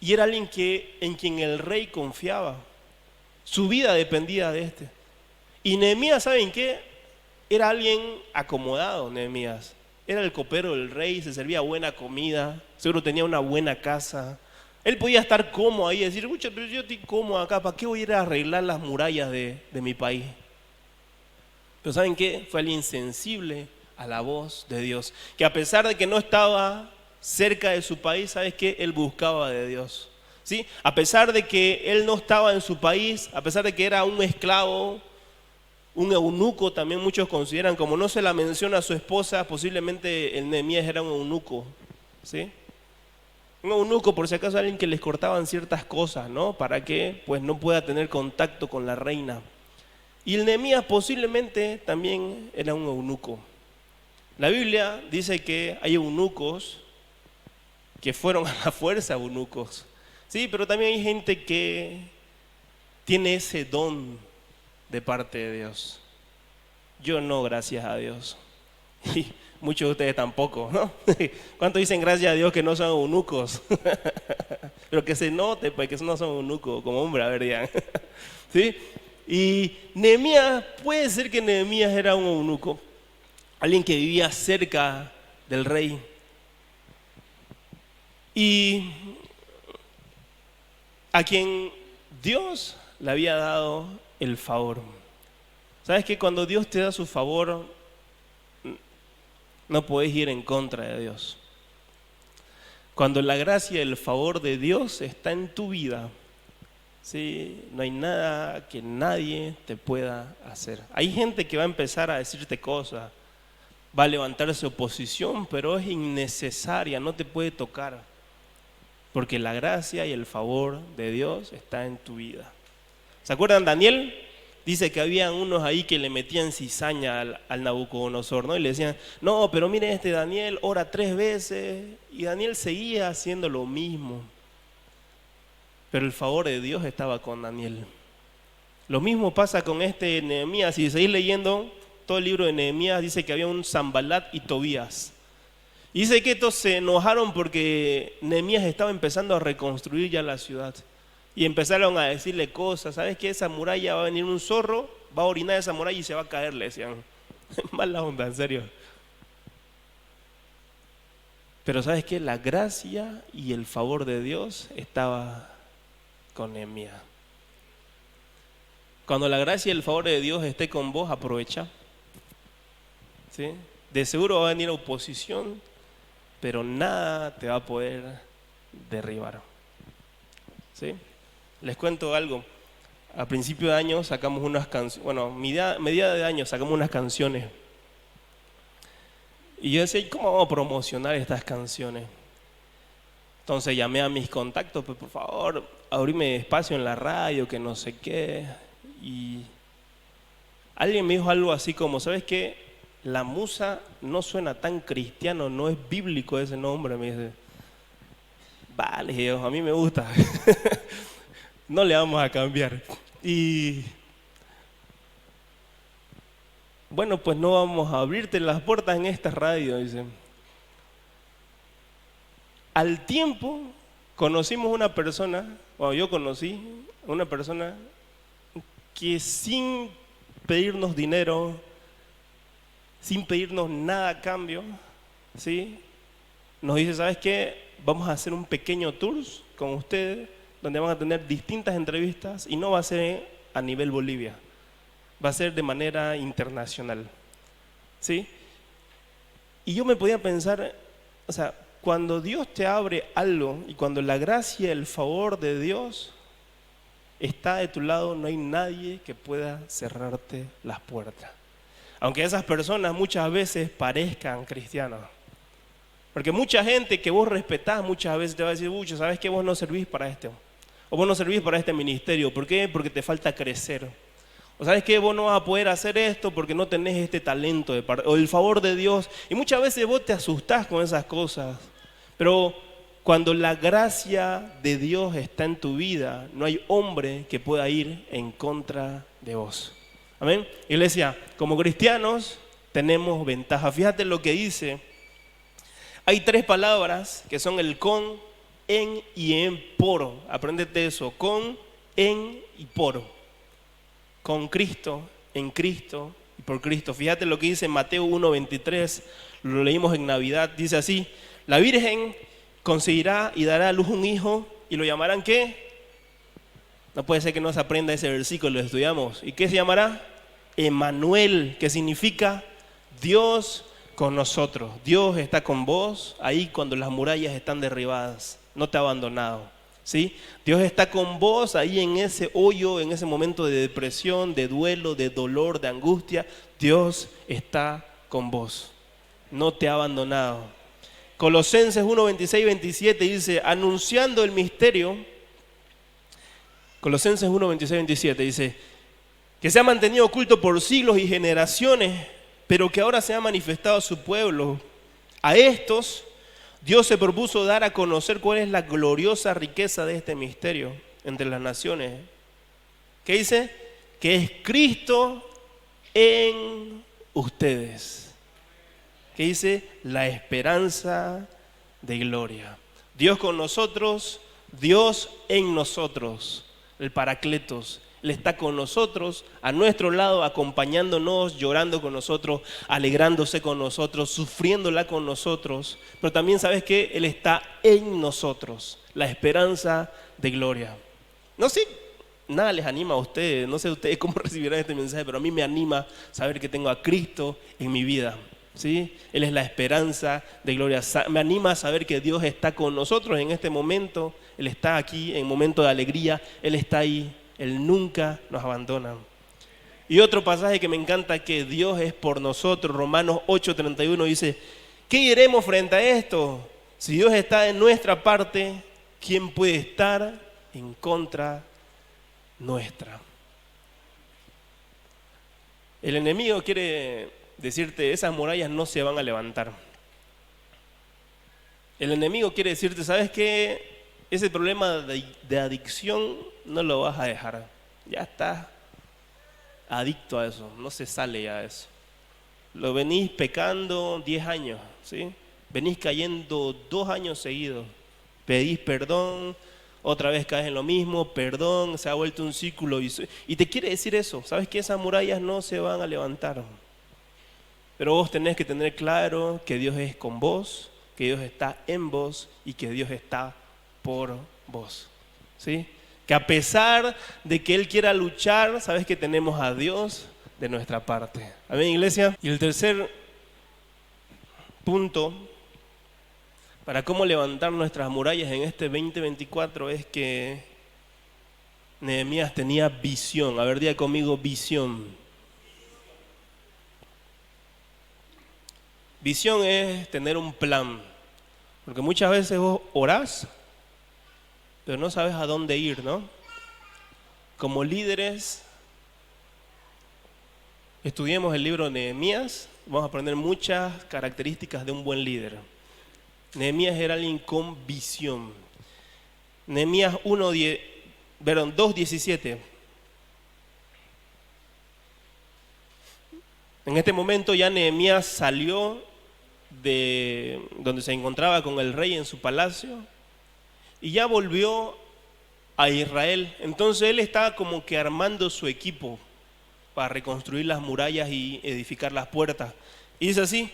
y era alguien en quien el rey confiaba. Su vida dependía de este. Y Nehemías, ¿saben qué? Era alguien acomodado, Nehemías. Era el copero del rey, se servía buena comida, seguro tenía una buena casa. Él podía estar cómodo ahí y decir, mucha, pero yo estoy cómodo acá, ¿para qué voy a ir a arreglar las murallas de mi país? Pero ¿saben qué? Fue alguien sensible a la voz de Dios, que a pesar de que no estaba cerca de su país, ¿sabes qué? Él buscaba de Dios, ¿sí? A pesar de que él no estaba en su país, a pesar de que era un esclavo, un eunuco, también muchos consideran, como no se la menciona a su esposa, posiblemente el Nehemías era un eunuco, ¿sí? Un eunuco, por si acaso, alguien que les cortaban ciertas cosas, ¿no? Para que pues no pueda tener contacto con la reina. Y el Nehemías posiblemente también era un eunuco. La Biblia dice que hay eunucos que fueron a la fuerza eunucos, sí, pero también hay gente que tiene ese don de parte de Dios. Yo no, gracias a Dios. Y muchos de ustedes tampoco, ¿no? ¿Cuántos dicen gracias a Dios que no son eunucos? Pero que se note, pues, que no son eunucos, como hombre, a ver, digan. ¿Sí? Y Nehemías, puede ser que Nehemías era un eunuco, alguien que vivía cerca del rey. Y a quien Dios le había dado el favor. ¿Sabes que cuando Dios te da su favor, no podés ir en contra de Dios? Cuando la gracia y el favor de Dios está en tu vida, ¿sí? No hay nada que nadie te pueda hacer. Hay gente que va a empezar a decirte cosas, va a levantarse oposición, pero es innecesaria, no te puede tocar, porque la gracia y el favor de Dios está en tu vida. ¿Se acuerdan Daniel? Dice que había unos ahí que le metían cizaña al Nabucodonosor, ¿no? Y le decían, no, pero miren este Daniel, ora 3 veces, y Daniel seguía haciendo lo mismo. Pero el favor de Dios estaba con Daniel. Lo mismo pasa con este Nehemías. Si seguís leyendo todo el libro de Nehemías, dice que había un Sanbalat y Tobías. Y dice que estos se enojaron porque Nehemías estaba empezando a reconstruir ya la ciudad. Y empezaron a decirle cosas, ¿sabes qué? Esa muralla va a venir un zorro, va a orinar esa muralla y se va a caer, le decían. Mala onda, en serio. Pero ¿sabes qué? La gracia y el favor de Dios estaba con Nehemías. Cuando la gracia y el favor de Dios esté con vos, aprovecha, ¿sí? De seguro va a venir oposición, pero nada te va a poder derribar, ¿sí? Les cuento algo. A principio de año sacamos unas canciones, bueno, mediada de año sacamos unas canciones. Y yo decía, ¿cómo vamos a promocionar estas canciones? Entonces llamé a mis contactos, pues por favor, abrime espacio en la radio, que no sé qué. Y alguien me dijo algo así como, ¿sabes qué? La musa no suena tan cristiano, no es bíblico ese nombre, me dice. Vale, Dios, a mí me gusta. No le vamos a cambiar. Y bueno, pues no vamos a abrirte las puertas en esta radio, dice. Al tiempo conocimos una persona, o yo conocí una persona que sin pedirnos dinero, sin pedirnos nada a cambio, ¿sí? Nos dice, ¿sabes qué? Vamos a hacer un pequeño tour con ustedes, donde van a tener distintas entrevistas y no va a ser a nivel Bolivia, va a ser de manera internacional, ¿sí? Y yo me podía pensar, o sea, cuando Dios te abre algo y cuando la gracia y el favor de Dios está de tu lado, no hay nadie que pueda cerrarte las puertas. Aunque esas personas muchas veces parezcan cristianos. Porque mucha gente que vos respetás muchas veces te va a decir, Bucho, ¿sabes que vos no servís para esto? O vos no servís para este ministerio. ¿Por qué? Porque te falta crecer. O ¿sabes qué? Vos no vas a poder hacer esto porque no tenés este talento o el favor de Dios. Y muchas veces vos te asustás con esas cosas. Pero cuando la gracia de Dios está en tu vida, no hay hombre que pueda ir en contra de vos. Amén. Iglesia, como cristianos tenemos ventaja. Fíjate lo que dice. Hay 3 palabras que son el con, en y en por. Apréndete eso. Con, en y por. Con Cristo, en Cristo y por Cristo. Fíjate lo que dice Mateo 1:23. Lo leímos en Navidad. Dice así. La Virgen concebirá y dará a luz un hijo y lo llamarán ¿qué? No puede ser que no se aprenda ese versículo, lo estudiamos. ¿Y qué se llamará? Emmanuel, que significa Dios con nosotros. Dios está con vos ahí cuando las murallas están derribadas. No te ha abandonado, ¿sí? Dios está con vos ahí en ese hoyo, en ese momento de depresión, de duelo, de dolor, de angustia. Dios está con vos. No te ha abandonado. Colosenses 1:26-27 dice, anunciando el misterio, Colosenses 1:26-27 dice, que se ha mantenido oculto por siglos y generaciones, pero que ahora se ha manifestado a su pueblo. A estos, Dios se propuso dar a conocer cuál es la gloriosa riqueza de este misterio entre las naciones. ¿Qué dice? Que es Cristo en ustedes. Que dice la esperanza de gloria. Dios con nosotros, Dios en nosotros, el Paracletos. Él está con nosotros, a nuestro lado, acompañándonos, llorando con nosotros, alegrándose con nosotros, sufriéndola con nosotros. Pero también sabes que Él está en nosotros, la esperanza de gloria. No sé, nada les anima a ustedes, no sé ustedes cómo recibirán este mensaje, pero a mí me anima saber que tengo a Cristo en mi vida. ¿Sí? Él es la esperanza de gloria. Me anima a saber que Dios está con nosotros en este momento. Él está aquí en momento de alegría. Él está ahí. Él nunca nos abandona. Y otro pasaje que me encanta, que Dios es por nosotros. Romanos 8:31 dice, ¿qué diremos frente a esto? Si Dios está en nuestra parte, ¿quién puede estar en contra nuestra? El enemigo quiere decirte, esas murallas no se van a levantar. El enemigo quiere decirte, ¿sabes qué? Ese problema de adicción no lo vas a dejar. Ya estás adicto a eso, no se sale ya de eso. Lo venís pecando 10 años, ¿sí? Venís cayendo 2 años seguidos. Pedís perdón, otra vez caes en lo mismo, perdón, se ha vuelto un círculo. Y te quiere decir eso, ¿sabes qué? Esas murallas no se van a levantar. Pero vos tenés que tener claro que Dios es con vos, que Dios está en vos y que Dios está por vos, ¿sí? Que a pesar de que Él quiera luchar, sabes que tenemos a Dios de nuestra parte. Amén, iglesia. Y el tercer punto para cómo levantar nuestras murallas en este 2024 es que Nehemías tenía visión. A ver, diga conmigo, visión. Visión es tener un plan, porque muchas veces vos orás, pero no sabes a dónde ir, ¿no? Como líderes, estudiemos el libro de Nehemías, vamos a aprender muchas características de un buen líder. Nehemías era alguien con visión. Nehemías 2:17. En este momento ya Nehemías salió de donde se encontraba con el rey en su palacio y ya volvió a Israel. Entonces él estaba como que armando su equipo para reconstruir las murallas y edificar las puertas. Y dice así,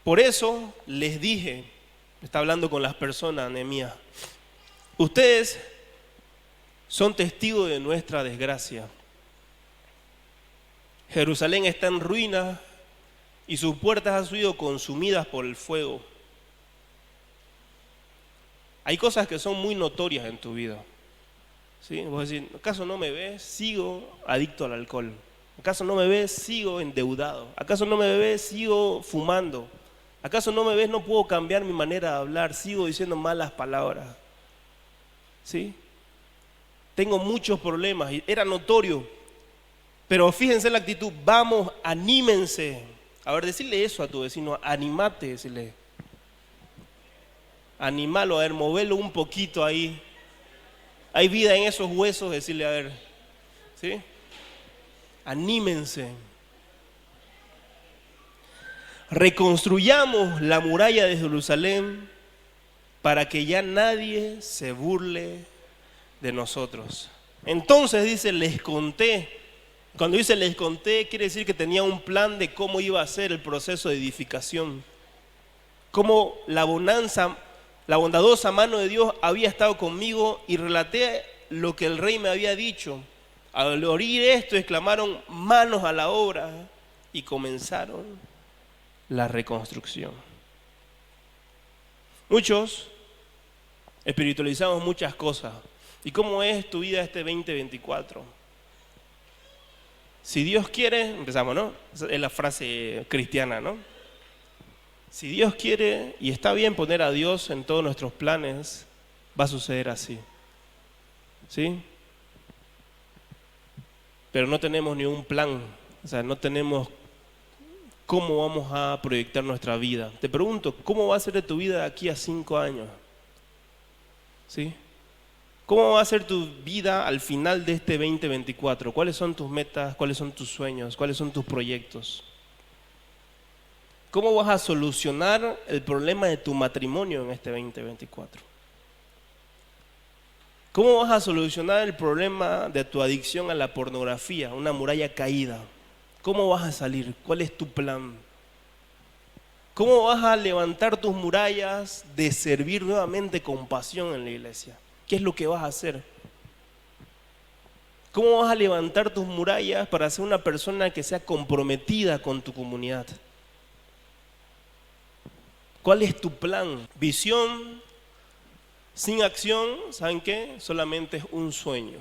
por eso les dije, está hablando con las personas, Nehemías, ustedes son testigos de nuestra desgracia. Jerusalén está en ruinas y sus puertas han sido consumidas por el fuego. Hay cosas que son muy notorias en tu vida. ¿Sí? Vos decís, ¿acaso no me ves? Sigo adicto al alcohol. ¿Acaso no me ves? Sigo endeudado. ¿Acaso no me ves? Sigo fumando. ¿Acaso no me ves? No puedo cambiar mi manera de hablar. Sigo diciendo malas palabras. ¿Sí? Tengo muchos problemas y era notorio. Pero fíjense la actitud. Vamos, anímense. A ver, decirle eso a tu vecino. Animate, decirle. Animalo, a ver, movelo un poquito ahí. Hay vida en esos huesos, decirle, a ver. ¿Sí? Anímense. Reconstruyamos la muralla de Jerusalén para que ya nadie se burle de nosotros. Entonces dice, les conté. Cuando dice les conté, quiere decir que tenía un plan de cómo iba a ser el proceso de edificación. Cómo la bondadosa mano de Dios había estado conmigo, y relaté lo que el rey me había dicho. Al oír esto, exclamaron, manos a la obra, y comenzaron la reconstrucción. Muchos espiritualizamos muchas cosas. ¿Y cómo es tu vida este 2024? Si Dios quiere, empezamos, ¿no? Es la frase cristiana, ¿no? Si Dios quiere, y está bien poner a Dios en todos nuestros planes, va a suceder así. ¿Sí? Pero no tenemos ni un plan, o sea, no tenemos cómo vamos a proyectar nuestra vida. Te pregunto, ¿cómo va a ser de tu vida de aquí a 5 años? ¿Sí? ¿Cómo va a ser tu vida al final de este 2024? ¿Cuáles son tus metas? ¿Cuáles son tus sueños? ¿Cuáles son tus proyectos? ¿Cómo vas a solucionar el problema de tu matrimonio en este 2024? ¿Cómo vas a solucionar el problema de tu adicción a la pornografía, una muralla caída? ¿Cómo vas a salir? ¿Cuál es tu plan? ¿Cómo vas a levantar tus murallas de servir nuevamente con pasión en la iglesia? ¿Qué es lo que vas a hacer? ¿Cómo vas a levantar tus murallas para ser una persona que sea comprometida con tu comunidad? ¿Cuál es tu plan? Visión sin acción, ¿saben qué? Solamente es un sueño.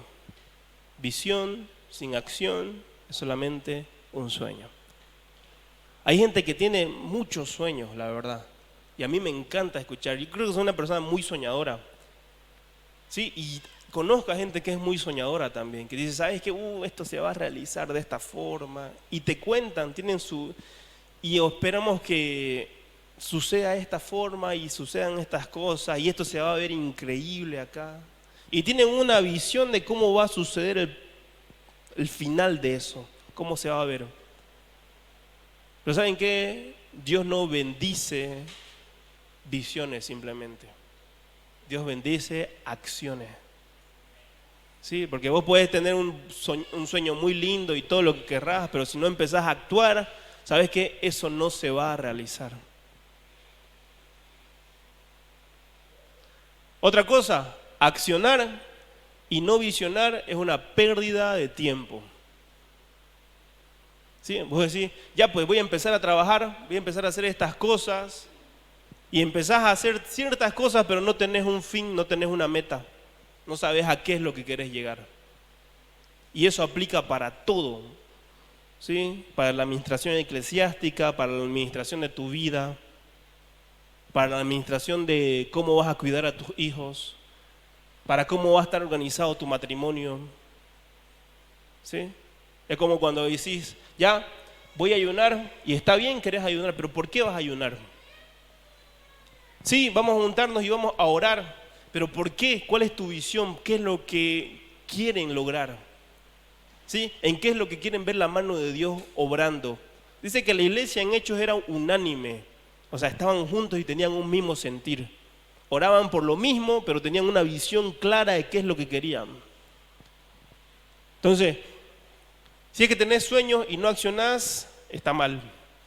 Visión sin acción es solamente un sueño. Hay gente que tiene muchos sueños, la verdad. Y a mí me encanta escuchar. Yo creo que soy una persona muy soñadora. Sí, y conozco a gente que es muy soñadora también, que dice, ¿sabes qué? Esto se va a realizar de esta forma. Y te cuentan, y esperamos que suceda de esta forma y sucedan estas cosas, y esto se va a ver increíble acá. Y tienen una visión de cómo va a suceder el final de eso, cómo se va a ver. Pero ¿saben qué? Dios no bendice visiones simplemente. Dios bendice acciones. Sí, porque vos podés tener un sueño muy lindo y todo lo que querrás, pero si no empezás a actuar, ¿sabes qué? Eso no se va a realizar. Otra cosa, accionar y no visionar es una pérdida de tiempo. ¿Sí? Vos decís, ya pues voy a empezar a trabajar, voy a empezar a hacer estas cosas, y empezás a hacer ciertas cosas, pero no tenés un fin, no tenés una meta, no sabes a qué es lo que querés llegar. Y eso aplica para todo, ¿sí? Para la administración eclesiástica, para la administración de tu vida, para la administración de cómo vas a cuidar a tus hijos, para cómo va a estar organizado tu matrimonio. ¿Sí? Es como cuando decís, ya, voy a ayunar, y está bien, querés ayunar, pero ¿por qué vas a ayunar? Sí, vamos a juntarnos y vamos a orar, pero ¿por qué? ¿Cuál es tu visión? ¿Qué es lo que quieren lograr? ¿Sí? ¿En qué es lo que quieren ver la mano de Dios obrando? Dice que la iglesia en Hechos era unánime, o sea, estaban juntos y tenían un mismo sentir. Oraban por lo mismo, pero tenían una visión clara de qué es lo que querían. Entonces, si es que tenés sueños y no accionás, está mal.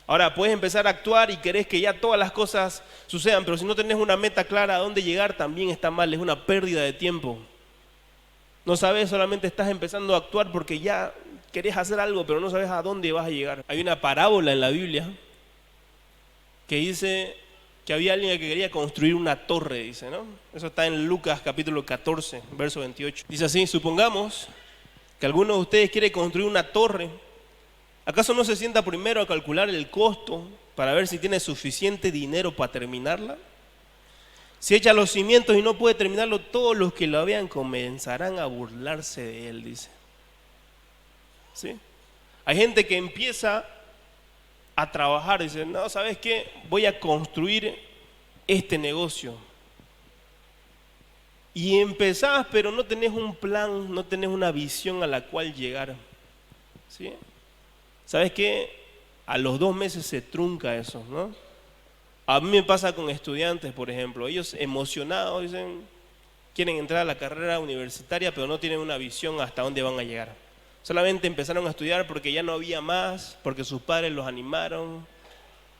Ahora, puedes empezar a actuar y querés que ya todas las cosas sucedan, pero si no tenés una meta clara a dónde llegar, también está mal, es una pérdida de tiempo. No sabes, solamente estás empezando a actuar porque ya querés hacer algo, pero no sabes a dónde vas a llegar. Hay una parábola en la Biblia que dice que había alguien que quería construir una torre, dice, ¿no? Eso está en Lucas capítulo 14, verso 28. Dice así: supongamos que alguno de ustedes quiere construir una torre. ¿Acaso no se sienta primero a calcular el costo para ver si tiene suficiente dinero para terminarla? Si echa los cimientos y no puede terminarlo, todos los que lo vean comenzarán a burlarse de él, dice. ¿Sí? Hay gente que empieza a trabajar y dice, no, ¿sabes qué? Voy a construir este negocio. Y empezás, pero no tenés un plan, no tenés una visión a la cual llegar. ¿Sí? ¿Sabes qué? A los 2 meses se trunca eso, ¿no? A mí me pasa con estudiantes, por ejemplo. Ellos emocionados dicen, quieren entrar a la carrera universitaria, pero no tienen una visión hasta dónde van a llegar. Solamente empezaron a estudiar porque ya no había más, porque sus padres los animaron,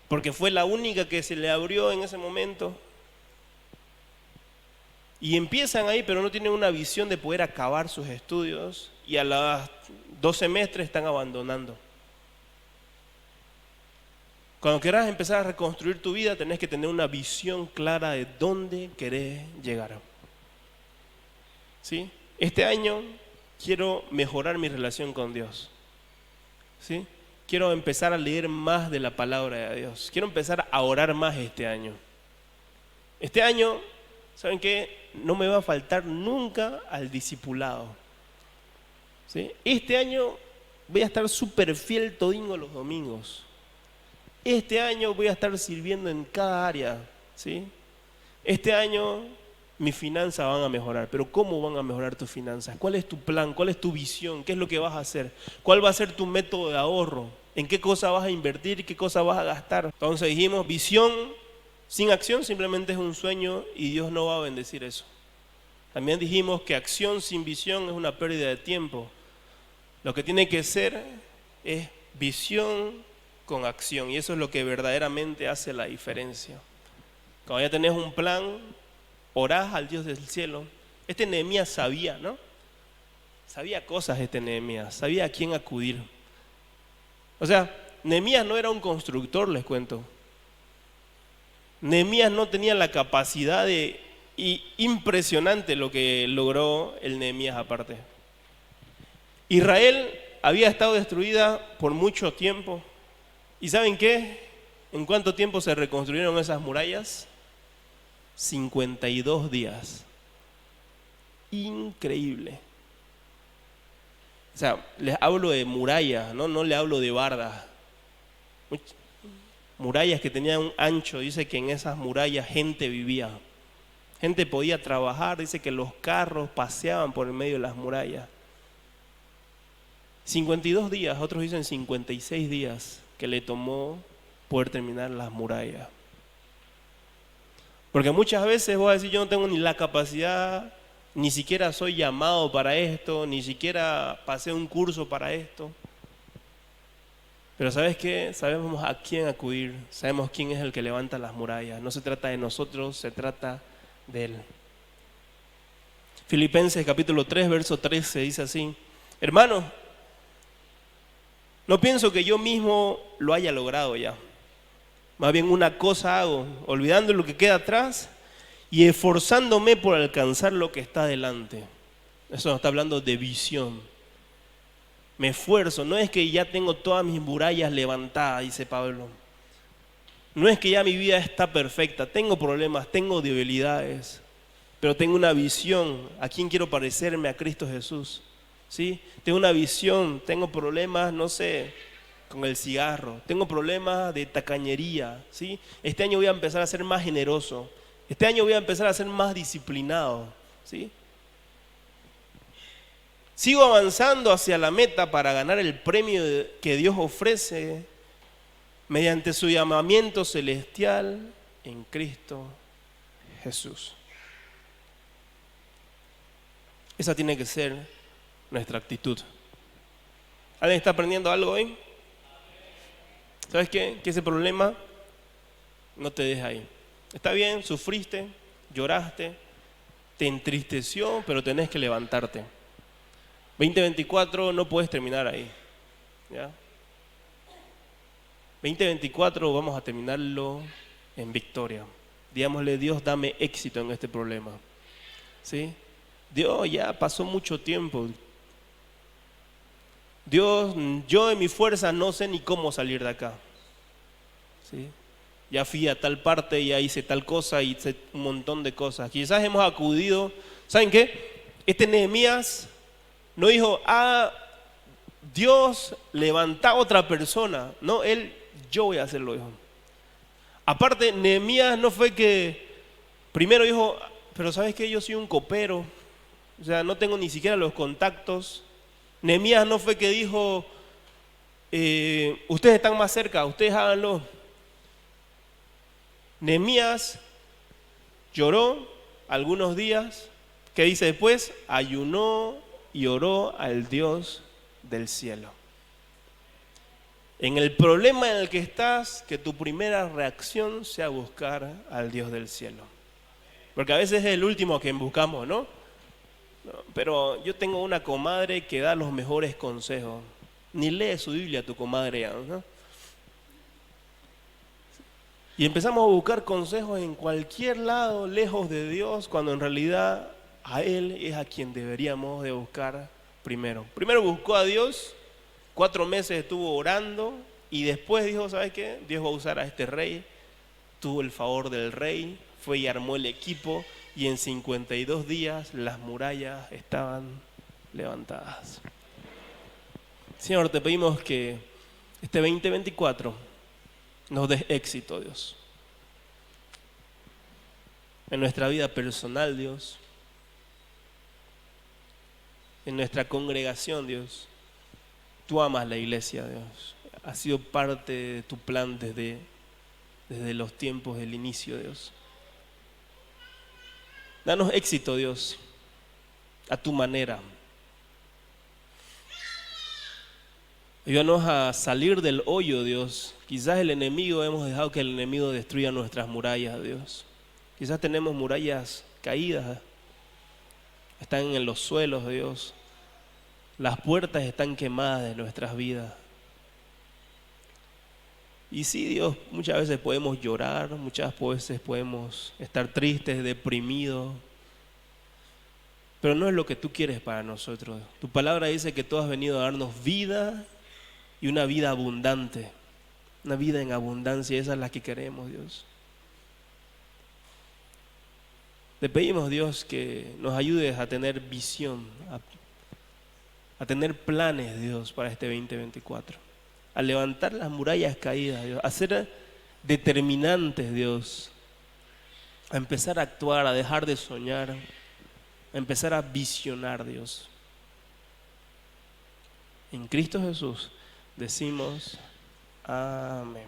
porque fue la única que se le abrió en ese momento. Y empiezan ahí, pero no tienen una visión de poder acabar sus estudios y a los 2 semestres están abandonando. Cuando quieras empezar a reconstruir tu vida, tenés que tener una visión clara de dónde querés llegar. ¿Sí? Este año quiero mejorar mi relación con Dios. ¿Sí? Quiero empezar a leer más de la palabra de Dios. Quiero empezar a orar más este año. Este año, ¿saben qué? No me va a faltar nunca al discipulado. ¿Sí? Este año voy a estar súper fiel todingo los domingos. Este año voy a estar sirviendo en cada área, ¿sí? Este año mis finanzas van a mejorar, pero ¿cómo van a mejorar tus finanzas? ¿Cuál es tu plan? ¿Cuál es tu visión? ¿Qué es lo que vas a hacer? ¿Cuál va a ser tu método de ahorro? ¿En qué cosa vas a invertir? ¿Qué cosa vas a gastar? Entonces dijimos, visión sin acción simplemente es un sueño y Dios no va a bendecir eso. También dijimos que acción sin visión es una pérdida de tiempo. Lo que tiene que ser es visión con acción, y eso es lo que verdaderamente hace la diferencia. Cuando ya tenés un plan, orás al Dios del cielo. Este Nehemías sabía, ¿no? Sabía cosas este Nehemías, sabía a quién acudir. O sea, Nehemías no era un constructor, les cuento. Nehemías no tenía la capacidad de, y impresionante lo que logró el Nehemías aparte. Israel había estado destruida por mucho tiempo. ¿Y saben qué? ¿En cuánto tiempo se reconstruyeron esas murallas? 52 días. Increíble. O sea, les hablo de murallas, no le hablo de bardas. Murallas que tenían un ancho, dice que en esas murallas gente vivía. Gente podía trabajar, dice que los carros paseaban por el medio de las murallas. 52 días, otros dicen 56 días. Que le tomó poder terminar las murallas. Porque muchas veces voy a decir, yo no tengo ni la capacidad, ni siquiera soy llamado para esto, ni siquiera pasé un curso para esto. Pero ¿sabes qué? Sabemos a quién acudir, sabemos quién es el que levanta las murallas. No se trata de nosotros, se trata de Él. Filipenses capítulo 3, verso 13 dice así: hermanos, no pienso que yo mismo lo haya logrado ya. Más bien una cosa hago, olvidando lo que queda atrás y esforzándome por alcanzar lo que está delante. Eso nos está hablando de visión. Me esfuerzo, no es que ya tengo todas mis murallas levantadas, dice Pablo. No es que ya mi vida está perfecta, tengo problemas, tengo debilidades, pero tengo una visión. ¿A quién quiero parecerme? A Cristo Jesús. ¿Sí? Tengo una visión, tengo problemas, no sé, con el cigarro, tengo problemas de tacañería, ¿sí? Este año voy a empezar a ser más generoso, este año voy a empezar a ser más disciplinado, ¿sí? Sigo avanzando hacia la meta para ganar el premio que Dios ofrece mediante su llamamiento celestial en Cristo Jesús. Esa tiene que ser nuestra actitud. ¿Alguien está aprendiendo algo hoy? ¿Sabes qué? Que ese problema no te deja ahí. Está bien, sufriste, lloraste, te entristeció, pero tenés que levantarte. 2024 no puedes terminar ahí, ¿ya? 2024 vamos a terminarlo en victoria. Digámosle: Dios, dame éxito en este problema. ¿Sí? Dios, ya pasó mucho tiempo. Dios, yo en mi fuerza no sé ni cómo salir de acá. ¿Sí? Ya fui a tal parte, ya hice tal cosa, hice un montón de cosas. Quizás hemos acudido, ¿saben qué? Este Nehemías no dijo: Dios levanta a otra persona. No, yo voy a hacerlo, dijo. Aparte, Nehemías no fue que primero dijo: pero ¿sabes qué? Yo soy un copero, o sea, no tengo ni siquiera los contactos. Nehemías no fue que dijo: ustedes están más cerca, ustedes háganlo. Nehemías lloró algunos días. ¿Qué dice después? Ayunó y oró al Dios del cielo. En el problema en el que estás, que tu primera reacción sea buscar al Dios del cielo. Porque a veces es el último que buscamos, ¿no? Pero yo tengo una comadre que da los mejores consejos. Ni lee su Biblia tu comadre, ¿no? Y empezamos a buscar consejos en cualquier lado, lejos de Dios, cuando en realidad a Él es a quien deberíamos de buscar primero. Primero buscó a Dios, 4 meses estuvo orando y después dijo: ¿sabes qué? Dios va a usar a este rey. Tuvo el favor del rey, fue y armó el equipo y en 52 días las murallas estaban levantadas. Señor, te pedimos que este 2024 nos des éxito, Dios. En nuestra vida personal, Dios. En nuestra congregación, Dios. Tú amas la iglesia, Dios. Ha sido parte de tu plan desde los tiempos del inicio, Dios. Danos éxito, Dios, a tu manera. Ayúdanos a salir del hoyo, Dios. Quizás hemos dejado que el enemigo destruya nuestras murallas, Dios. Quizás tenemos murallas caídas, están en los suelos, Dios. Las puertas están quemadas de nuestras vidas. Y sí, Dios, muchas veces podemos llorar, muchas veces podemos estar tristes, deprimidos, pero no es lo que tú quieres para nosotros. Tu palabra dice que tú has venido a darnos vida y una vida abundante, una vida en abundancia. Esa es la que queremos, Dios. Te pedimos, Dios, que nos ayudes a tener visión, a tener planes, Dios, para este 2024. A levantar las murallas caídas, Dios. A ser determinantes, Dios. A empezar a actuar, a dejar de soñar. A empezar a visionar, Dios. En Cristo Jesús decimos amén.